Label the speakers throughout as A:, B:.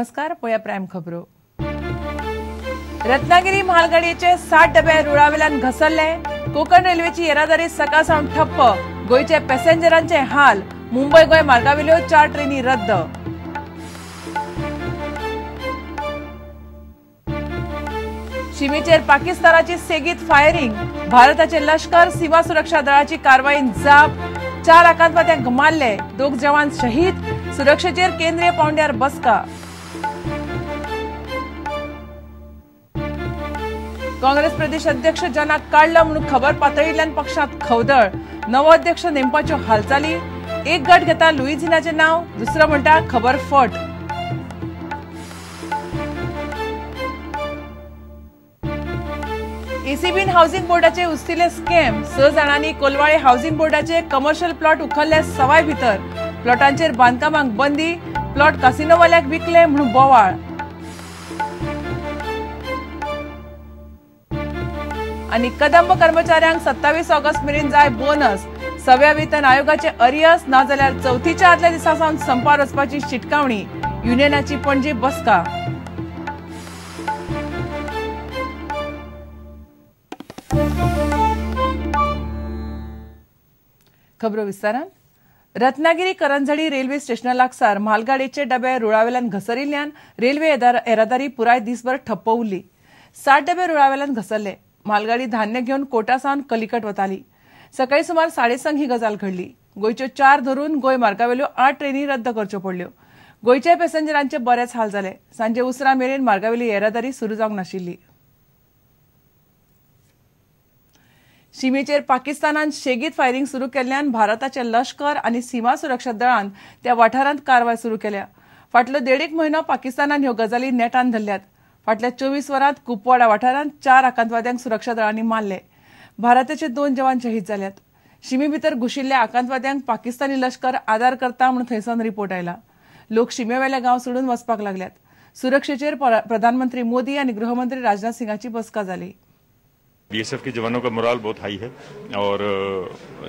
A: नमस्कार, पळया प्रायम खबरो। रत्नागिरी म्हालगाडीचे 60 डबे रुळावेल्यान घसरले। कोकण रेल्वेची येरादारी सकाळसावन ठप्प। गोयचे पॅसेंजरांचे हाल। मुंबई गोय मार्गावेल्यो 4 ट्रेनी रद्द। शिमेचेर पाकिस्तानाची सेगीत फायरिंग। भारताचे लष्कर सीमा सुरक्षा दळाची कारवाईन जाप। 4 आतंकवाद्यांक मारले। 2 जवान शहीद। सुरक्षेचेर केंद्रीय पावंड्यार बसका। काँग्रेस प्रदेश अध्यक्ष जनाक काढलं म्हणून खबर पातळींतल्यान पक्षांत खवदळ। नवो अध्यक्ष नेमपाच्यो हालचाली। एक गट घेता लुईझिनाचे नाव, दुसरो म्हणटा खबर फट। एसीबीन हाऊसिंग बोर्डाचे उस्तिले स्कॅम। 6 जाणांनी कोलवाळे हाऊसिंग बोर्डाचे कमर्शियल प्लॉट उखल्ले सवाय भितर। प्लॉटांचेर बांदकामांक बंदी। प्लॉट कासिनोवाल्याक विकले म्हणून बोवाळ। आणि कदंब कर्मचाऱ्यांक 27 ऑगस्ट मेरेन जाय बोनस। 6व्या वेतन आयोगाचे अरियस ना जाल्यार 4थीच्या आदल्या दिसा सावन संपार वचपाची शिटकावणी। युनियनाची पणजी बसका। खबरो विस्तारान। रत्नागिरी करंजळी रेल्वे स्टेशना लागसार म्हालगाडीचे डबे रुळावेल्यान घसरिल्ल्यान रेल्वे येरादारी पुराय दिसभर ठप्प उरली। 60 डबे रुळावेल्यान घसरले। म्हालगाडी धान्य घेवन कोटा सावन कलिकट वताली। सकाळी सुमार 6:30 ही गजाल घडली। गोयच्यो 4 धरून गोय मार्गावेल्यो 8 ट्रेनी रद्द करच्यो पडल्यो। गोयच्या पॅसेंजरांचे बरेच हाल जाले। सांजे उसरा मेरेन मार्गावेली येरादारी सुरू जावंक नाशिल्ली। शिमेचेर पाकिस्तानान शेगीत फायरिंग सुरू केल्ल्यान भारताचे लष्कर आनी सीमा सुरक्षा दळान त्या वाठारांत कारवाय सुरू केल्या। फाटलो 1.5 म्हयनो पाकिस्तानान ह्यो गजाली नेटान धरल्यात। फाटल्या 24 वरांत कुपवाडा वाठारांत 4 आतंकवाद्यांक सुरक्षा दळांनी मारले। भारताचे 2 जवान शहीद जाल्यात। शिमे भितर घुशिल्ल्या आतंकवाद्यांक पाकिस्तानी लष्कर आदार करता म्हणून थंयसावन रिपोर्ट आयला। लोक शिमेवेले गांव सोडून वचपाक लागल्यात। सुरक्षेचेर प्रधानमंत्री मोदी आनी गृहमंत्री राजनाथ सिंगाची बसका जाली।
B: बीएसएफ के जवानों का मोराल बहुत हाई है और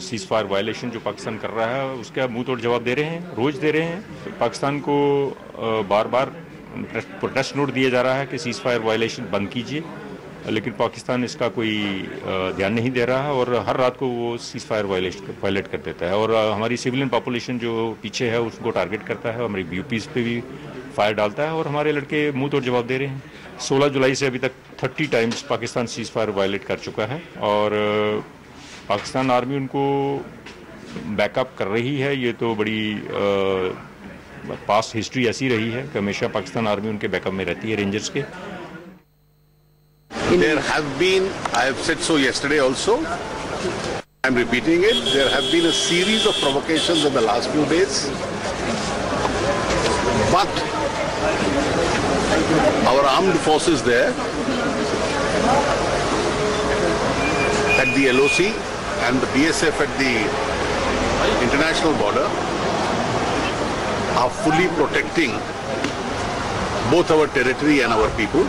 B: सीज फायर वायलेशन जो पाकिस्तान कर रहा है उसका मुंह तोड़ जवाब दे रहे हैं, रोज दे रहे हैं। पाकिस्तान को बार बार प्रोटेस्ट नोट दिया जा रहा है कि सीज फायर वायलेशन बंद कीजिए, लेकिन पाकिस्तान इसका कोई ध्यान नहीं दे रहा है और हर रात को वो सीज फायर वायलेट कर देता है और हमारी सिविलियन पॉपुलेशन जो पीछे है उसको टारगेट करता है। हमारी यूपीज पे भी फायर डालता है और हमारे लड़के मुंह तोड़ जवाब दे रहे हैं। 16 जुलाई से अभी तक 30 times Pakistan ceasefire violate कर चुका है और पाकिस्तान आर्मी उनको बैकअप कर रही है। ये तो बड़ी पास्ट हिस्ट्री ऐसी रही है कि हमेशा पाकिस्तान आर्मी उनके बैकअप में रहती है, rangers K.
C: There have been, I have said so yesterday also, I am repeating it, there have been a series of provocations in the last few days, but our armed forces there at the LOC and the BSF at the international border are fully protecting both our territory and our people.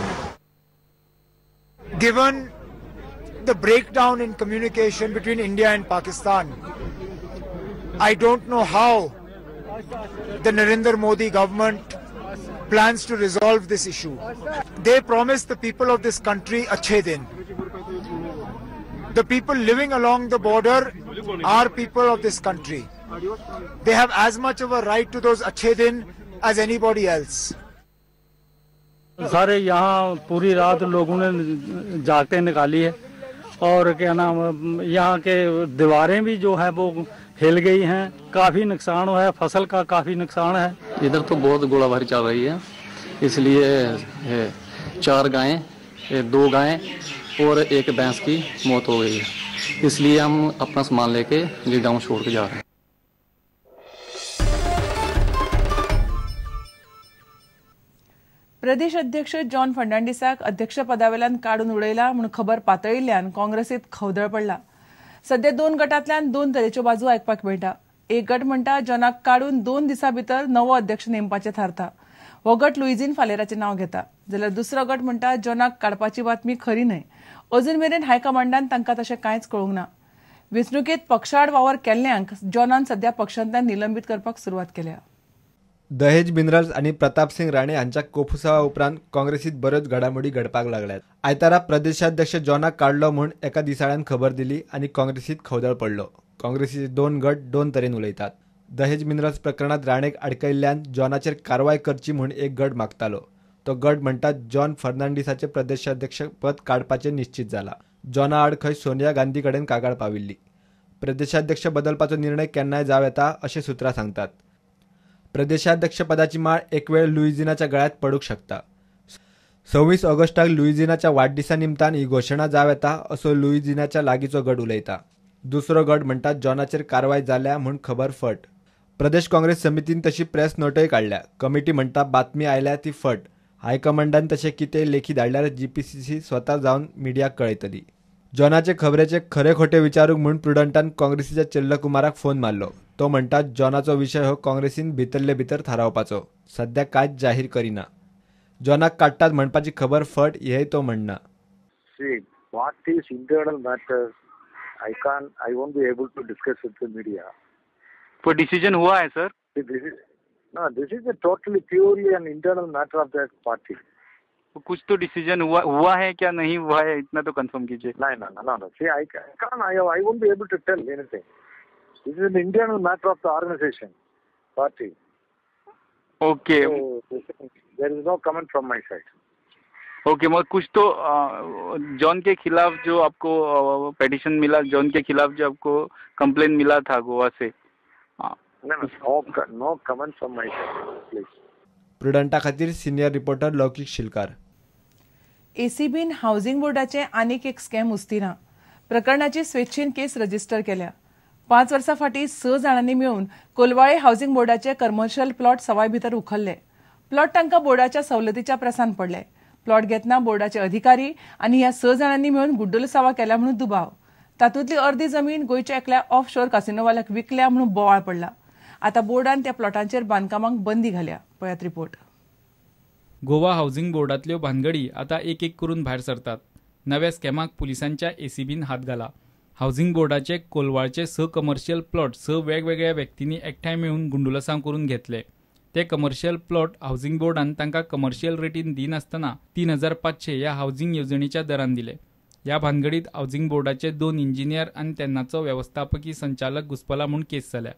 D: Given the breakdown in communication between India and Pakistan, I don't know how the Narendra Modi government plans to resolve this issue. They promised the people of this country achhe din. The people living along the border are people of this country. They have as much of a right to those achhe din as anybody else.
E: सारे यहाँ पूरी रात लोगों ने जागते निकाली है और क्या नाम यहाँ के दीवारें भी जो है वो हिल गई हैं। काफ़ी नुकसान हुआ है, फसल का काफ़ी नुकसान है।
F: इधर तो बहुत गोलाबारी चल रही है, इसलिए 4 गायें, 2 गायें और 1 भैंस की मौत हो गई है। इसलिए हम अपना सामान लेके ये गाँव छोड़ के जा रहे हैं।
A: प्रदेश अध्यक्ष जॉन फर्नांडिसाक अध्यक्ष पदावेल्यान काढून उडयला म्हणून खबर पातळिल्ल्यान काँग्रेसीत खवदळ पडला। सध्या 2 गटांतल्यान 2 तरेच्यो बाजू आयकपाक मेळटा। एक गट म्हणटा जॉनाक काढून 2 दिसां भितर नवो अध्यक्ष नेमपाचे थारता। हो गट लुईझिन फालेराचें नांव घेता, जाल्यार दुसरो गट म्हणटा जॉनाक काडपाची बातमी खरी न्हय। अजून मेरेन हायकमांडान तांकां तशें कांयच कळोवंक ना। वेंचणुकेंत पक्षाआड वावर केल्ल्यांक जॉनान सध्या पक्षांतल्यान निलंबीत करपाक सुरवात केल्या।
G: दहेज मिनरल्स आणि प्रतापसिंग राणे यांच्या कोफुसावा उपरांत काँग्रेसीत बऱ्योच घडामोडी घडपाक लागल्यात. आयतारा प्रदेशाध्यक्ष जॉनाक काढलो म्हूण एका दिसाळ्यान खबर दिली आणि काँग्रेसीत खवदळ पडलो. काँग्रेसीचे 2 गट 2 तरेन उलयतात. दहेज मिनरल्स प्रकरणात राणेक अडकयल्ल्यान जॉनाचेर कारवाय करची म्हूण एक गट मागतालो. तो गट म्हणटा जॉन फर्नांडिसाचे प्रदेशाध्यक्ष पद काडपाचे निश्चित जाला. जॉना आड खंय सोनिया गांधी कडेन कागाळ पाविल्ली. प्रदेशाध्यक्ष बदलपाचो निर्णय केन्नाय जाव येता अशें सुत्रां सांगतात. प्रदेशाध्यक्ष पदाची माळ एक वेळ लुइजिनाच्या गळ्यात पडूंक शकता. 26 ऑगस्टाक लुइजिनाच्या वाडदिसा निमतान ही घोशणा जाव येता असो लुइजिनाच्या लागींचो गट उलयता. दुसरो गट म्हणटा जॉनाचेर कारवाय जाल्या म्हूण खबर फट. प्रदेश काँग्रेस समितीन तशी प्रेस नोटय काडल्या. कमिटी म्हणटा बातमी आयल्या ती फट. हायकमांडान तशें कितें लेखी धाडल्यार जीपीसीसी स्वता जावन मिडियाक कळयतली. जॉनाचे खबरेचे खरे खोटे विचारूंक म्हूण प्रुडंटान काँग्रेसीच्या चेल्लकुमाराक फोन मारलो. तो म्हणटा जॉनाचो विशय हो काँग्रेसीन भितरले भितर थारावपाचो. सध्या कांयच जाहीर करिना. जॉनाक काडटात म्हणपाची खबर फट हेय तो म्हणना.
H: What is internal matters? I won't be able to discuss with the media.
I: कोई डिसीजन हुआ है sir?
H: This is a totally purely an internal matter of that party.
I: कुछ तो डिसीजन हुआ है क्या नहीं हुआ है इतना तो कंफर्म कीजिए.
H: No. See, I won't be able to tell anything. This is an internal matter of the organization, party.
I: Okay.
H: So, there is no comment from my side.
I: Okay मगर कुछ तो जॉन के खिलाफ जो आपको पेटिशन मिला, John के खिलाफ जो आपको कंप्लेन मिला था गोवा से.
H: No comment from my side, please.
G: प्रुडंटा खातीर सिनियर रिपोर्टर लौकिक शिलकार.
A: एसीबीन हाऊसिंग बोर्डाचे आनीक एक स्कॅम उस्तिना. प्रकरणाची स्वेच्छेन केस रजिस्टर केल्या. 5 वर्सां फाटीं 6 जाणांनी मेळून कोलवाळे हाऊसिंग बोर्डाचे कमर्शियल प्लॉट सवाय भितर उखल्ले. प्लॉट तांकां बोर्डाच्या सवलतीच्या प्रेसान पडले. प्लॉट घेतना बोर्डाचे अधिकारी आनी ह्या 6 जाणांनी मेळून गुड्डलसावा केल्या म्हणून दुबाव. तातूंतली अर्दी जमीन गोंयच्या एकल्या ऑफ शोर कासिनोवाल्याक विकल्या म्हणून बोवाळ पडला. आता बोर्डान त्या प्लॉटांचेर बांदकामांक बंदी घाल्या. पळयात रिपोर्ट.
J: गोवा हाऊसिंग बोर्डातल्यो भानगडी आता एक एक करून भायर सरतात. नव्या स्कॅमाक पुलिसांच्या एसीबीन हात घाला. हाऊसिंग बोर्डाचे कोलवाळचे 6 कमर्शियल प्लॉट 6 वेगवेगळ्या व्यक्तींनी एकठांय मेळून गुंडुलसांव करून घेतले. ते कमर्शियल प्लॉट हाऊसिंग बोर्डान तांकां कमर्शियल रेटीन दिनासतना 3500 ह्या हाऊसिंग येवजणेच्या दरान दिले. ह्या भानगडीत हाऊसिंग बोर्डाचे 2 इंजिनियर आनी तेन्नाचो व्यवस्थापकीय संचालक घुस्पला म्हूण केस जाल्या.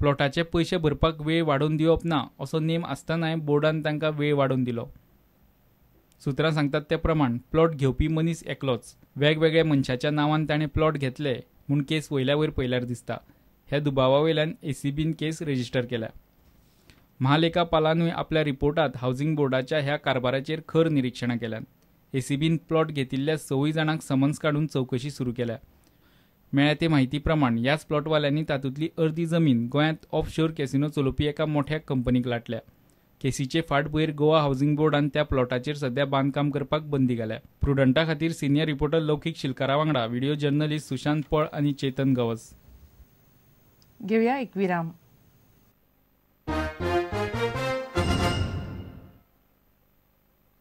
J: प्लॉटाचे पयशे भरपाक वेळ वाडोवन दिवप ना असो नेम आसतनाय बोर्डान तांकां वेळ वाडोवन दिलो. सुत्रां सांगतात ते प्रमाण प्लॉट घेवपी मनीस एकलोच. वेगवेगळ्या मनशाच्या नांवान ताणें प्लॉट घेतले म्हूण केस वयल्या वयर पयल्यार दिसता. ह्या दुबावा वयल्यान एसीबीन केस रजिस्टर केल्या. महालेखापालानूय आपल्या रिपोर्टात हाऊसिंग बोर्डाच्या ह्या कारभाराचेर खर निरीक्षणां केल्यात. एसीबीन प्लॉट घेतिल्ल्या 6 जाणांक समन्स काडून चवकशी सुरू केल्या. मेळ्ळ्या ते म्हायती प्रमाण ह्याच प्लॉटवाल्यांनी तातूंतली अर्दी जमीन गोंयांत ऑफ शोर कॅसिनो चलोवपी एका मोठ्या कंपनीक लाटल्या. केसीचे फाटभुंयेर गोवा हाऊसिंग बोर्डान त्या प्लॉटाचेर सध्या बांदकाम करपाक बंदी घाल्या. प्रुडंटा खातीर सिनियर रिपोर्टर लौकिक शिलकारा वांगडा व्हिडिओ जर्नलिस्ट सुशांत पळ आनी चेतन गवस.
A: घेवया एक विराम.